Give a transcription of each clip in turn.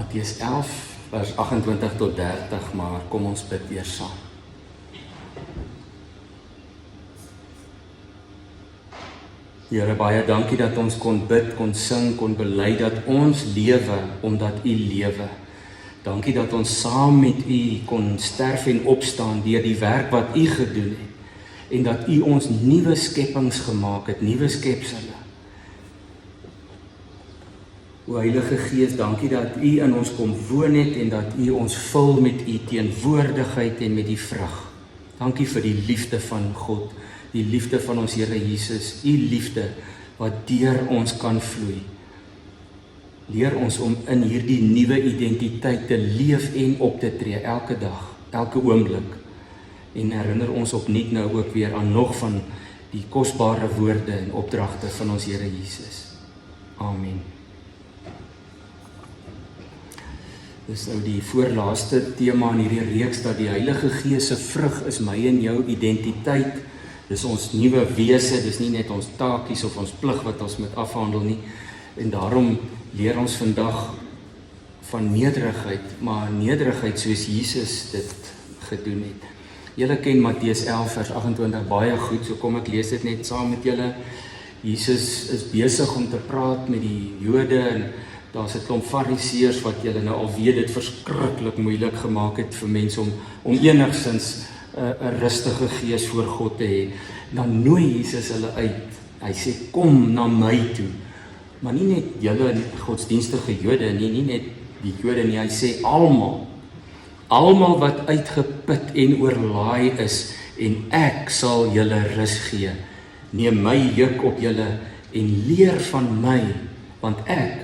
Matteus 11 vers 28 tot 30, maar kom ons bid weer saam. Here, baie dankie dat ons kon bid, kon sing, kon bely dat ons lewe omdat U lewe. Dankie dat ons saam met U kon sterf en opstaan deur die werk wat U gedoen het en dat U ons nuwe skepings gemaak het, nuwe skepsels. O Heilige Gees, dankie dat U in ons kom woon het en dat U ons vul met U teenwoordigheid en met die vrug. Dankie vir die liefde van God, die liefde van ons Here Jesus, U liefde wat deur ons kan vloei. Leer ons om in hierdie nuwe identiteit te leef en op te tree elke dag, elke oomblik. En herinner ons opnuut nou ook weer aan nog van die kosbare woorde en opdragte van ons Here Jesus. Amen. Dis nou die voorlaaste tema in hierdie reeks dat die Heilige Gees se vrug is my en jou identiteit. Dis ons nuwe wese, dis nie net ons taakies of ons plig wat ons moet afhandel nie. En daarom leer ons vandag van nederigheid, maar nederigheid soos Jesus dit gedoen het. Julle ken Matteus 11 vers 28 baie goed, so kom ek lees dit net saam met julle. Jesus is besig om te praat met die Jode en daar's 'n klomp fariseërs wat julle nou al weet dit verskriklik moeilik gemaak het vir mense om enigstens 'n rustige gees voor God te hê. Dan nooi Jesus hulle uit. Hy sê kom na my toe. Maar nie net julle godsdienstige Jode nie net die Jode nie. Hy sê almal wat uitgeput en oorlaai is en ek sal julle rus gee. Neem my juk op julle en leer van my, want ek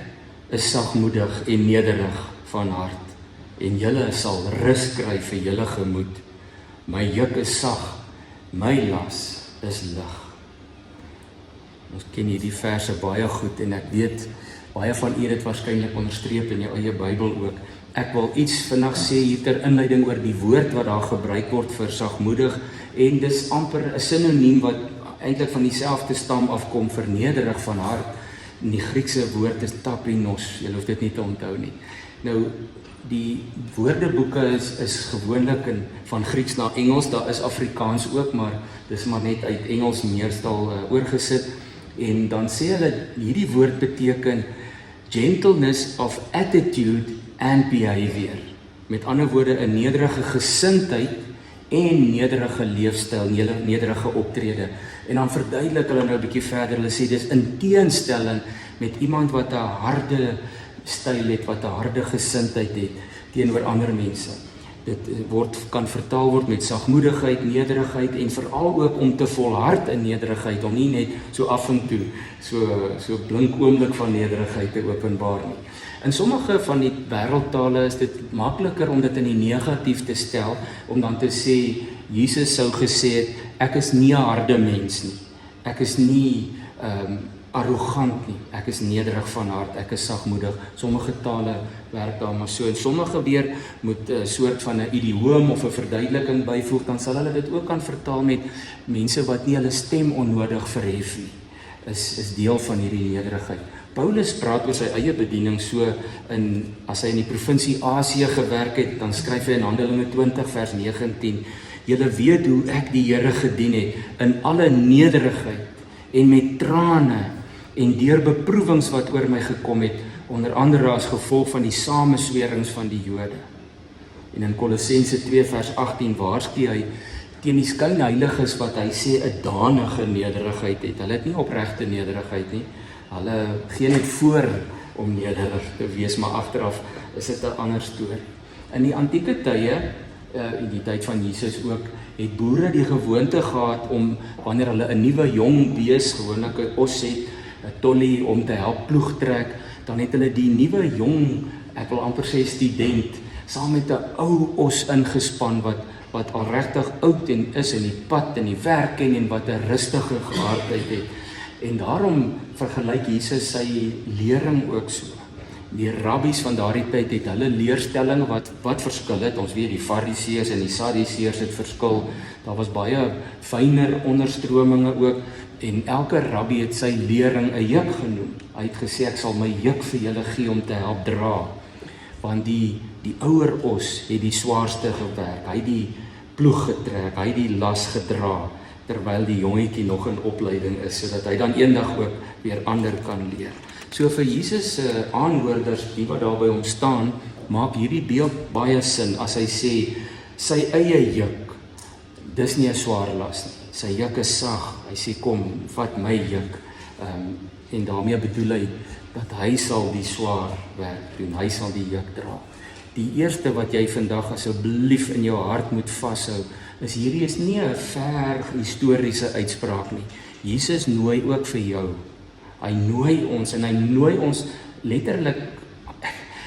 is sagmoedig en nederig van hart en julle sal rus kry vir julle gemoed. My juk is sag, my las is lig. Ons ken hierdie verse baie goed en ek weet baie van u dit waarskynlik onderstreep in jou eie Bybel ook. Ek wil iets vinnig sê hier ter inleiding oor die woord wat daar gebruik word vir sagmoedig en dis amper 'n sinoniem wat eintlik van dieselfde stam afkom vir nederig van hart. En die Griekse woord is tapinos, jy hoef dit nie te onthou nie. Nou, die woordeboeke is gewoonlik van Grieks na Engels, daar is Afrikaans ook, maar dis maar net uit Engels meestal oorgesit. En dan sê hulle, hierdie woord beteken gentleness of attitude and behavior. Met ander woorde, 'n nederige gesindheid en nederige leefstyl, nederige optrede. En dan verduidelik hulle nou 'n bietjie verder, hulle sê dis in teenstelling met iemand wat 'n harde styl het, wat 'n harde gesindheid het teenoor ander mense. Dit kan vertaal word met sagmoedigheid, nederigheid en veral ook om te volhard in nederigheid, om nie net so af en toe so blink oomblik van nederigheid te openbaar nie. In sommige van die wêreldtale is dit makliker om dit in die negatief te stel, om dan te sê, Jesus sou gesê het, ek is nie 'n harde mens nie, ek is nie arrogant nie, ek is nederig van hart, ek is sagmoedig. Sommige tale werk daar maar so, en sommige weer moet 'n soort van 'n idioom of 'n verduideliking byvoeg, dan sal hulle dit ook kan vertaal met mense wat nie hulle stem onnodig verhef nie, is deel van hierdie nederigheid. Paulus praat oor sy eie bediening so, as hy in die provinsie Asië gewerk het, dan skryf hy in Handelinge 20 vers 19, julle weet hoe ek die Here gedien het, in alle nederigheid, en met trane, en deur beproewings wat oor my gekom het, onder andere as gevolg van die sameswerings van die Jode. En in Kolossense 2 vers 18 waarsku hy teen die skynheiliges wat hy sê 'n danige nederigheid het. Hulle het nie opregte nederigheid nie. Hulle gee net voor om nederig te wees, maar agteraf is dit 'n ander storie. In die antieke tye, in die tyd van Jesus ook, het boere die gewoonte gehad om, wanneer hulle 'n nuwe jong bees, gewoonlik 'n os het, 'n tollie om te help ploeg trek, dan het hulle die nuwe jong, ek wil amper sê student, saam met 'n ou os ingespan wat al regtig oud en is in die pad en die werk ken en wat 'n rustige geaardheid het. En daarom vergelyk Jesus sy lering ook so. Die rabbies van daardie tyd het hulle leerstelling wat verskil het. Ons weet die fariseërs en die sadduseërs het verskil. Daar was baie fyner onderstrominge ook. En elke rabbi het sy lering 'n juk genoem. Hy het gesê ek sal my juk vir julle gee om te help dra. want die ouer os het die swaarste gewerk, hy het die ploeg getrek, hy het die las gedra, terwyl die jongetjie nog in opleiding is, sodat hy dan eendag ook weer ander kan leer. So vir Jesus se aanhoorders, die wat daar by hom staan, maak hierdie beeld baie sin as hy sê, sy eie juk, dis nie 'n swaar las nie, sy juk is sag, hy sê kom, vat my juk, en daarmee bedoel hy, dat hy sal die swaar werk doen, hy sal die juk dra. Die eerste wat jy vandag asseblief in jou hart moet vashou, is hierdie is nie 'n ver historiese uitspraak nie. Jesus nooi ook vir jou. Hy nooi ons en hy nooi ons letterlik,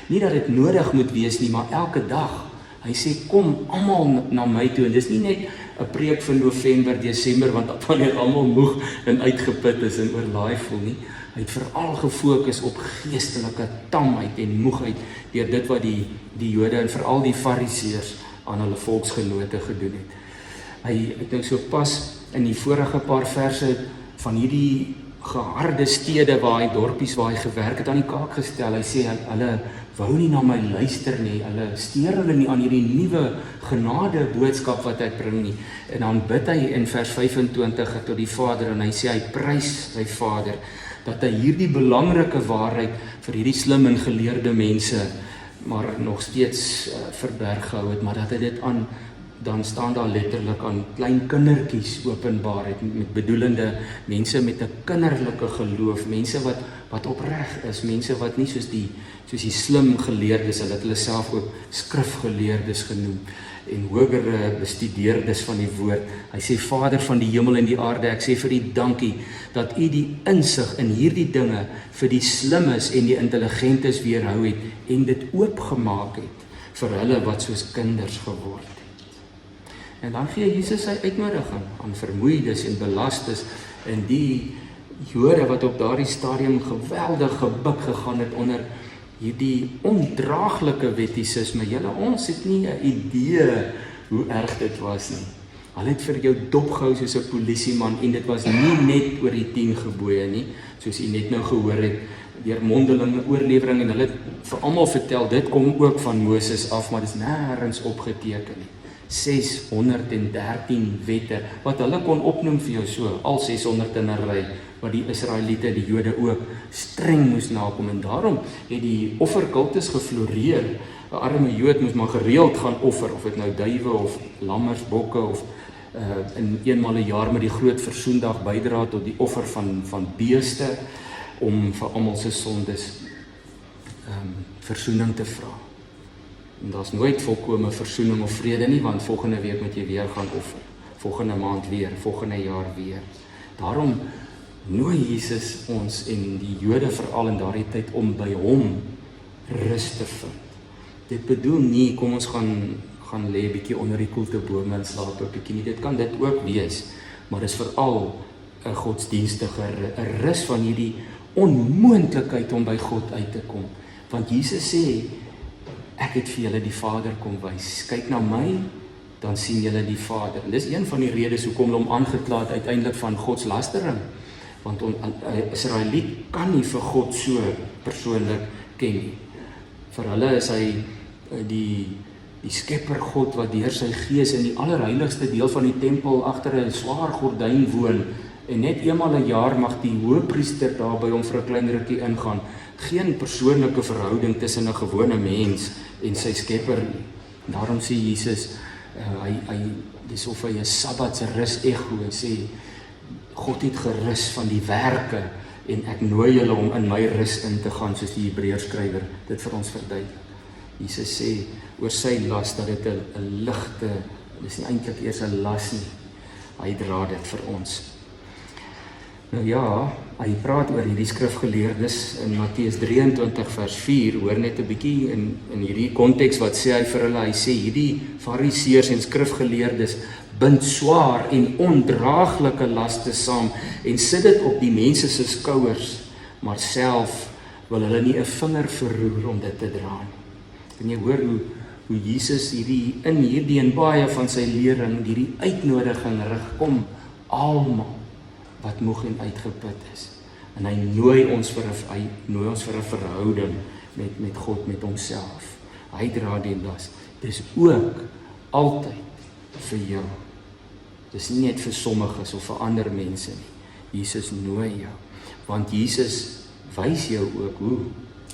nie dat dit nodig moet wees nie, maar elke dag. Hy sê kom almal na my toe en dis nie net 'n preek vir November, Desember, want wanneer almal moeg en uitgeput is en oorlaai voel nie. Hy het veral gefokus op geestelike tamheid en moegheid deur dit wat die Jode en veral die Fariseërs aan hulle volksgenote gedoen het. Ek dink so pas in die vorige paar verse van hierdie geharde stede waar hy dorpies waar hy gewerk het aan die kaak gestel. Hy sê hulle wou nie na my luister nie, hulle steur hulle nie aan hierdie nuwe genade boodskap wat ek bring nie. En dan bid hy in vers 25 tot die Vader en hy sê hy prys sy Vader dat hy hierdie belangrike waarheid vir hierdie slim en geleerde mense maar nog steeds verberg gehou het, maar dat hy dit aan, dan staan daar letterlik aan klein kindertjies openbaar het, met bedoelende mense met 'n kinderlike geloof, mense wat opreg is, mense wat nie soos die slim geleerdes, hulle het hulle self ook skrifgeleerdes genoem, en hogere bestudeerdes van die woord. Hy sê, Vader van die hemel en die aarde, ek sê vir U dankie, dat U die insig in hierdie dinge vir die slimmes en die intelligentes weerhou het, en dit oopgemaak het, vir hulle wat soos kinders geword het. En dan gee Jesus sy uitnodiging aan vermoeides en belastes, en die Jode wat op daardie stadium geweldig gebuk gegaan het onder hierdie ondraaglike wettisisme. Ons het nie 'n idee hoe erg dit was nie. Hulle het vir jou dopgehou soos 'n polisieman, en dit was nie net oor die 10 gebooie nie, soos u net nou gehoor het, deur mondelinge oorlewering, en hulle het vir almal vertel, dit kom ook van Moses af, maar dit is nêrens opgeteken nie. 613 wette, wat hulle kon opnoem vir jou so, al 600 in 'n ry, wat die Israeliete, die Jode ook, streng moes nakom, en daarom het die offerkultus gefloreer. 'n Arme Jood moes maar gereeld gaan offer, of dit nou duwe of lammers, bokke, of in eenmal 'n jaar met die groot versoendag bydra tot die offer van beeste, om vir almal se sondes versoening te vra. En daar's nooit volkome versoening of vrede nie, want volgende week moet jy weer gaan offer, volgende maand weer, volgende jaar weer. Daarom nooi Jesus ons en die Jode veral in daardie tyd om by hom rus te vind. Dit bedoel nie, kom ons gaan lê bietjie onder die koeltebome en slaap 'n bietjie nie. Dit kan dit ook wees, maar dis veral 'n godsdienstige 'n rus van hierdie onmoontlikheid om by God uit te kom. Want Jesus sê, ek het vir julle die Vader kom wys. Kyk na my, dan sien julle die Vader. En dis een van die redes hoekom hulle hom aangekla het uiteindelik van godslastering. Want 'n Israeliet kan nie vir God so persoonlik ken nie. Vir hulle is hy die skepper God wat deur sy gees in die allerheiligste deel van die tempel agter 'n swaar gordyn woon, en net eenmal 'n jaar mag die hoëpriester daar by hom vir 'n klein rukkie ingaan. Geen persoonlike verhouding tussen 'n gewone mens en sy skepper nie. Daarom sê Jesus, dis of hy 'n sabbatsrus ego, hy sê, God het gerus van die werke, en ek nooi julle om in my rus in te gaan, soos die Hebreërskrywer dit vir ons verduidelik. Jesus sê oor sy las dat dit 'n ligte, dis nie eintlik eers 'n las nie. Hy dra dit vir ons. Nou ja, hy praat oor hierdie skrifgeleerdes in Matteus 23 vers 4, hoor net 'n bietjie in hierdie konteks wat sê hy vir hulle, hy sê hierdie fariseërs en skrifgeleerdes bind swaar en ondraaglike laste saam en sit dit op die mense se skouers, maar self wil hulle nie 'n vinger verroer om dit te dra nie. Kan jy hoor hoe Jesus hierdie en baie van sy lering hierdie uitnodiging rig, kom almal wat moeg en uitgeput is. En hy nooi ons vir 'n verhouding met God, met homself. Hy dra die las. Dis ook altyd vir jou. Dis nie net vir sommiges of vir ander mense nie. Jesus nooi jou, want Jesus wys jou ook hoe.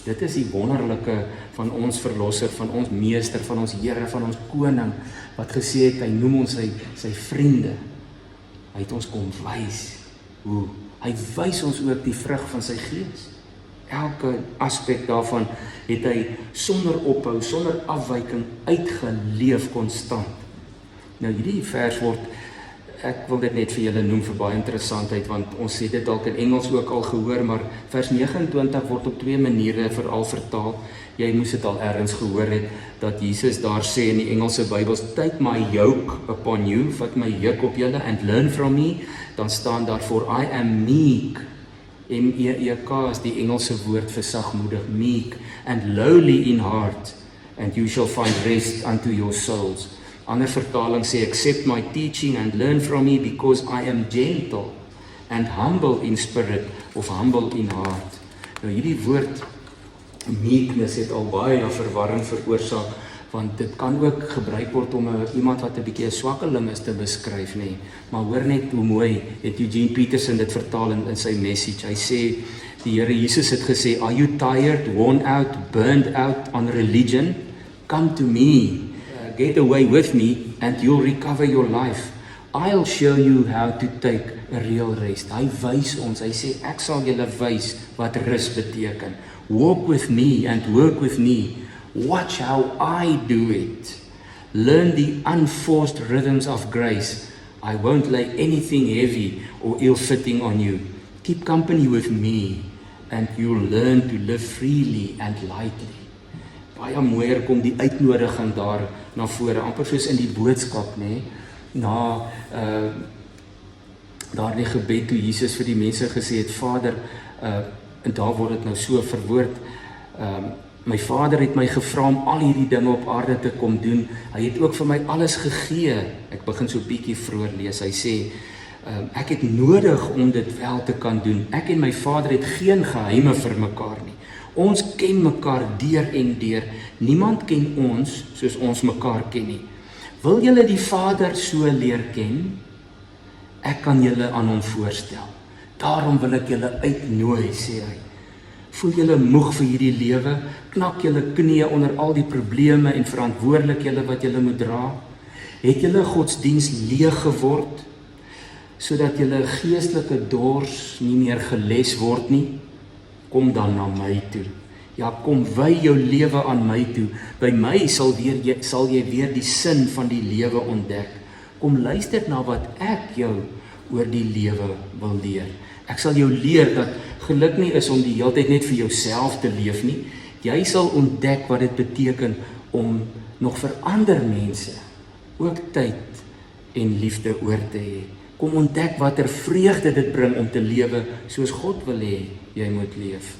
Dit is die wonderlike van ons verlosser, van ons meester, van ons Here, van ons koning, wat gesê het, hy noem ons sy vriende. Hy het ons kom wys hoe. Hy wys ons ook die vrug van sy gees. Elke aspek daarvan het hy sonder ophou, sonder afwyking uitgeleef konstant. Nou hierdie vers word, ek wil dit net vir julle noem vir baie interessantheid, want ons het dit dalk in Engels ook al gehoor, maar vers 29 word op 2 maniere veral vertaal. Jy moes dit al ergens gehoor het, dat Jesus daar sê in die Engelse Bybels, take my yoke upon you, vat my juk op julle, and learn from me, dan staan daar for I am meek, M-E-E-K is die Engelse woord vir sagmoedig, meek, and lowly in heart, and you shall find rest unto your souls. Ander vertaling sê, accept my teaching and learn from me, because I am gentle and humble in spirit, of humble in heart. Nou hierdie woord meekness het al baie verwarring veroorsaak, want dit kan ook gebruik word om iemand wat 'n bietjie 'n swakkeling is te beskryf, nê. Maar hoor net hoe mooi het Eugene Peterson dit vertaal in sy message. Hy sê, die Here Jesus het gesê, are you tired, worn out, burned out on religion? Come to me, get away with me, and you'll recover your life. I'll show you how to take a real rest. Hy wys ons, hy sê, ek sal julle wys wat rus beteken. Walk with me and work with me. Watch how I do it. Learn the unforced rhythms of grace. I won't lay anything heavy or ill-fitting on you. Keep company with me and you'll learn to live freely and lightly. Baie mooier kom die uitnodiging daar na vore, amper soos in die boodskap, nê? Na daardie gebed toe Jesus vir die mense gesê het, Vader, en daar word dit nou so verwoord, my Vader het my gevra om al hierdie dinge op aarde te kom doen. Hy het ook vir my alles gegee. Ek begin so bietjie vroeër lees. Hy sê, ek het nodig om dit wel te kan doen. Ek en my Vader het geen geheime vir mekaar nie. Ons ken mekaar deur en deur. Niemand ken ons soos ons mekaar ken nie. Wil julle die Vader so leer ken? Ek kan julle aan hom voorstel. Daarom wil ek julle uitnooi, sê hy. Voel julle moeg vir hierdie lewe? Knak julle knieë onder al die probleme en verantwoordelikhede wat julle moet dra? Het julle godsdiens leeg geword, sodat julle geestelike dors nie meer geles word nie? Kom dan na my toe. Ja, kom wy jou lewe aan my toe. By my sal jy weer die sin van die lewe ontdek. Kom luister na wat ek jou oor die lewe wil leer. Ek sal jou leer dat geluk nie is om die hele tyd net vir jouself te leef nie. Jy sal ontdek wat dit beteken om nog vir ander mense ook tyd en liefde oor te hê. Kom ontdek watter vreugde dit bring om te lewe soos God wil hê jy moet leef.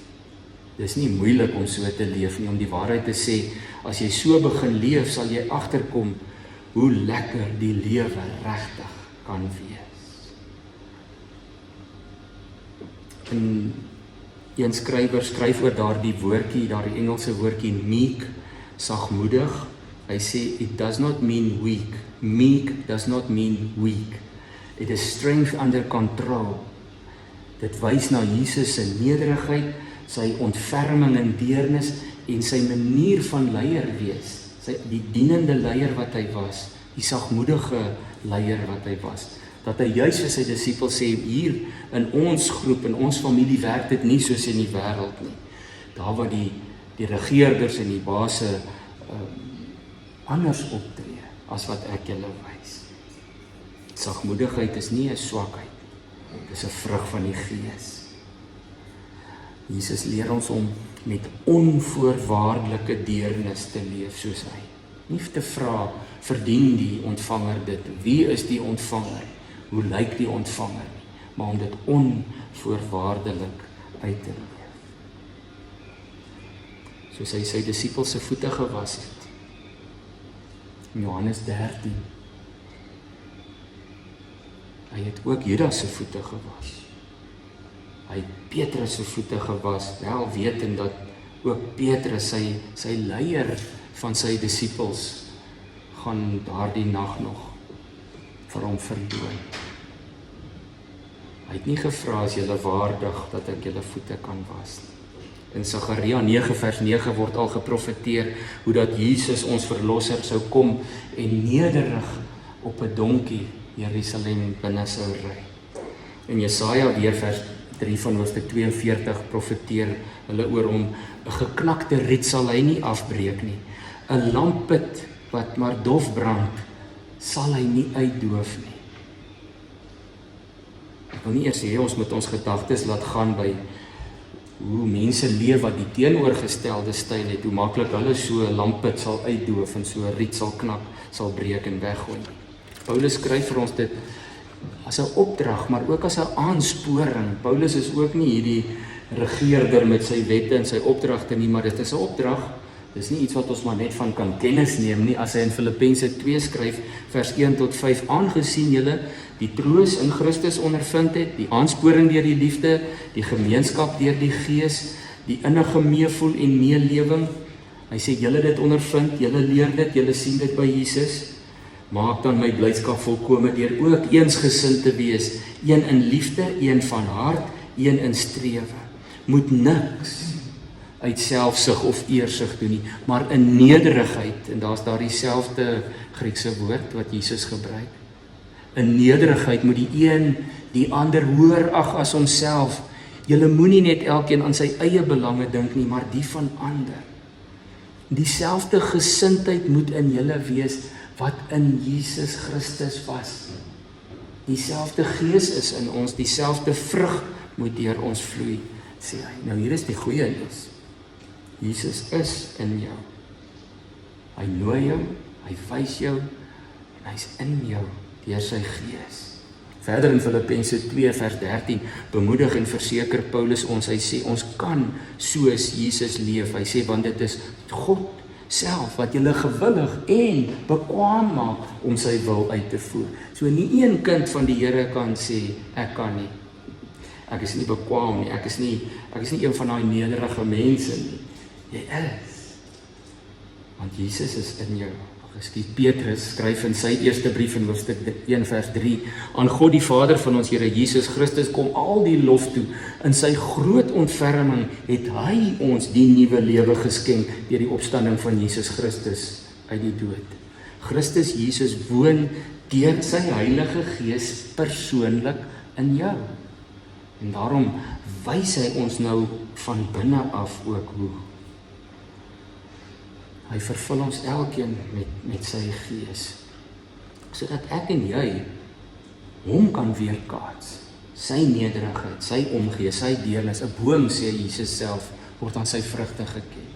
Dis nie moeilik om so te leef nie, om die waarheid te sê. As jy so begin leef, sal jy agterkom hoe lekker die lewe regtig kan wees. En een skrywer skryf oor daardie woordjie, daardie Engelse woordjie meek, sagmoedig. Hy sê, it does not mean weak. Meek does not mean weak. It is strength under control. Dit wys na Jesus se nederigheid, sy ontferming en deernis en sy manier van leier wees. Die dienende leier wat hy was, die sagmoedige leier wat hy was. Dat hy juis vir sy disippels sê, hier in ons groep, in ons familie werk dit nie soos in die wêreld nie. Daar waar die regeerders en die baase anders optree as wat ek julle wys. Sagmoedigheid is nie 'n swakheid, dit is 'n vrug van die Gees. Jesus leer ons om met onvoorwaardelike deernis te leef soos hy. Nie te vra, verdien die ontvanger dit? Wie is die ontvanger? Hoe lyk die ontvanger? Maar om dit onvoorwaardelik uit te leef. Soos hy sy disippels se voete gewas het. In Johannes 13. Hy het ook Judas se voete gewas. Hy het Petrus se voete gewas, wel wetend dat ook Petrus sy leier van sy disippels gaan daardie nag nog vir hom verloon. Hy het nie gevra, as julle waardig dat ek julle voete kan was nie. In Sagaria 9 vers 9 word al geprofeteer hoe dat Jesus ons verlosser sou kom en nederig op 'n donkie Jerusalem binne sou ry. In Jesaja weer vers 3 van hoofstuk 42 profeteer hulle oor hom, 'n geknakte riet sal hy nie afbreek nie, 'n lampput wat maar dof brand, sal hy nie uitdoof nie. Ek wil nie eers hê ons moet ons gedagtes laat gaan by hoe mense leef wat die teenoorgestelde styl het, hoe maklik hulle so 'n lampput sal uitdoof en so 'n riet sal knak, sal breek en weggooi. Paulus skryf vir ons dit as 'n opdrag, maar ook as 'n aansporing. Paulus is ook nie hierdie regeerder met sy wette en sy opdragte nie, maar dit is 'n opdrag. Dis nie iets wat ons maar net van kan kennis neem nie, as hy in Filippense 2 skryf, vers 1 tot 5, aangesien julle die troos in Christus ondervind het, die aansporing deur die liefde, die gemeenskap deur die Gees, die innige meevoel en meelewing. Hy sê, julle dit ondervind, julle leer dit, julle sien dit by Jesus. Maak dan my blydskap volkome deur ook eensgesind te wees, een in liefde, een van hart, een in strewe. Moet niks uit selfsug of eersug doen nie, maar in nederigheid, en daar's daar dieselfde Griekse woord wat Jesus gebruik. In nederigheid moet die een die ander hoër ag as homself. Julle moenie net elkeen aan sy eie belange dink nie, maar die van ander. Dieselfde gesindheid moet in julle wees wat in Jesus Christus was. Dieselfde Gees is in ons, dieselfde vrug moet deur ons vloei, sê hy. Nou hier is die goeie nuus. Jesus is in jou. Hy nooi jou, hy wys jou, en hy's in jou deur sy Gees. Verder in Filippense 2 vers 13 bemoedig en verseker Paulus ons, hy sê ons kan soos Jesus leef. Hy sê want dit is God self wat julle gewillig en bekwaam maak om sy wil uit te voer. So nie een kind van die Here kan sê ek kan nie. Ek is nie bekwaam nie. Ek is nie een van daai nederige mense nie. Jy is. Want Jesus is in jou. Petrus skryf in sy eerste brief in hoofstuk 1 vers 3, aan God die Vader van ons Here Jesus Christus kom al die lof toe. In sy groot ontferming het hy ons die nuwe lewe geskenk deur die opstanding van Jesus Christus uit die dood. Christus Jesus woon deur sy Heilige Gees persoonlik in jou. En daarom wys hy ons nou van binne af ook hoe. Hy vervul ons elkeen met sy Gees, sodat ek en jy hom kan weerkaats. Sy nederigheid, sy omgee, sy deernis. 'n boom, sê Jesus self, word aan sy vrugte geken.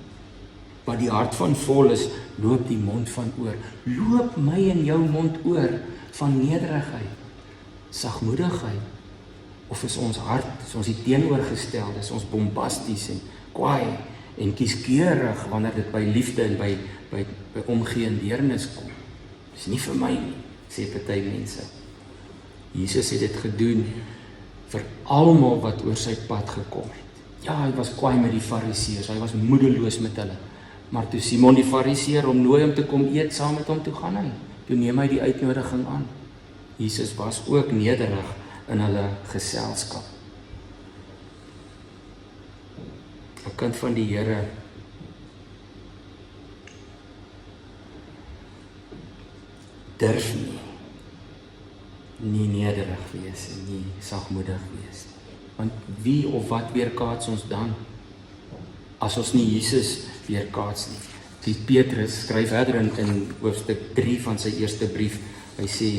Wat die hart van vol is, loop die mond van oor. Loop my en jou mond oor van nederigheid, sagmoedigheid, of is ons hart, is ons die teenoorgestelde, is ons bombasties en kwaai en kieskeurig wanneer dit by liefde en by omgee en deernis kom. Dis nie vir my nie, sê party mense. Jesus het dit gedoen vir almal wat oor sy pad gekom het. Ja, hy was kwaai met die fariseërs, hy was moedeloos met hulle. Maar toe Simon die fariseer hom nooi om te kom eet saam met hom, toe gaan hy. Toe neem hy die uitnodiging aan. Jesus was ook nederig in hulle geselskap. 'n kind van die Here durf nie nederig wees en nie sagmoedig wees. Want wie of wat weerkaats ons dan, as ons nie Jesus weerkaats nie? Die Petrus skryf verder in hoofstuk 3 van sy eerste brief, hy sê,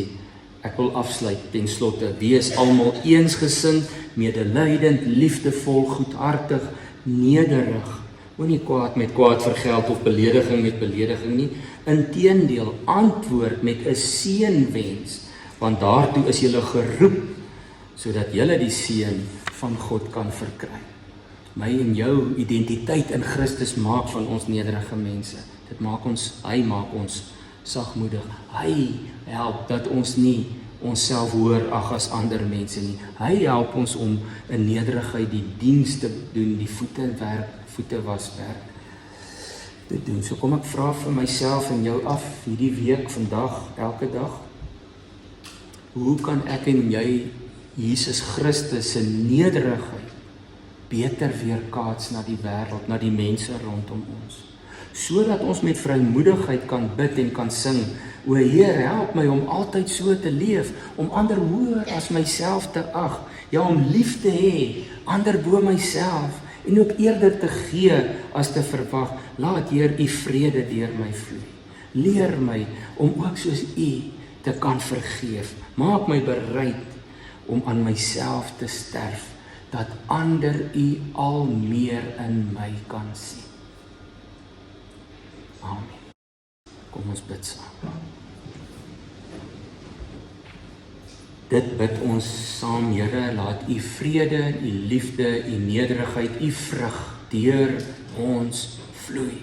ek wil afsluit ten slotte, wees almal eensgesind, medelydend, liefdevol, goedhartig, nederig, moenie kwaad met kwaad vergeld of belediging met belediging nie, inteendeel antwoord met 'n seënwens, want daartoe is julle geroep, sodat julle die seën van God kan verkry. My en jou identiteit in Christus maak van ons nederige mense. Dit maak ons, hy maak ons sagmoedig. Hy help dat ons nie onsself hoër ag as ander mense nie. Hy help ons om in nederigheid die diens te doen, die voete was werk. te doen. So kom ek vra vir myself en jou af hierdie week, vandag, elke dag. Hoe kan ek en jy Jesus Christus se nederigheid beter weerkaats na die wêreld, na die mense rondom ons? Sodat ons met vrymoedigheid kan bid en kan sing, o Heer, help my om altyd so te leef, om ander hoër as myself te ag, ja, om lief te hê, ander bo myself, en ook eerder te gee as te verwag. Laat Heer U vrede deur my vloei. Leer my om ook soos U te kan vergeef. Maak my bereid om aan myself te sterf, dat ander U al meer in my kan sien. Amen. Kom ons bid saam. Dit bid ons saam, Here, laat U vrede, U liefde, U nederigheid, U vrug deur ons vloei.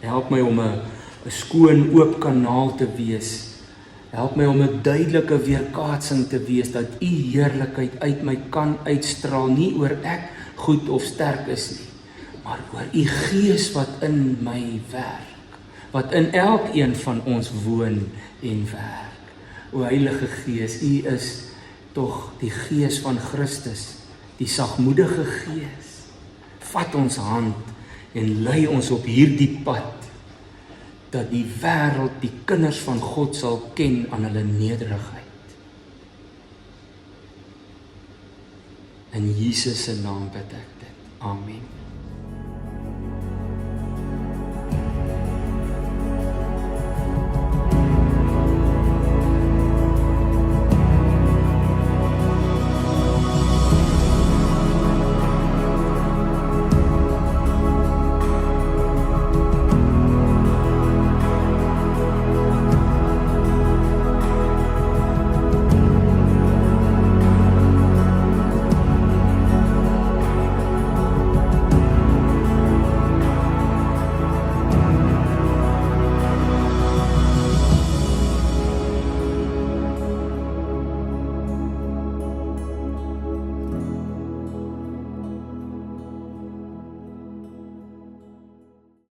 Help my om 'n skoon oop kanaal te wees. Help my om 'n duidelike weerkaatsing te wees dat U heerlikheid uit my kan uitstraal, nie oor ek goed of sterk is nie, maar oor U Gees wat in my werk, wat in elkeen van ons woon en werk. O Heilige Gees, U is tog die Gees van Christus, die sagmoedige Gees. Vat ons hand en lei ons op hierdie pad, dat die wêreld die kinders van God sal ken aan hulle nederigheid. In Jesus se naam bid ek dit. Amen.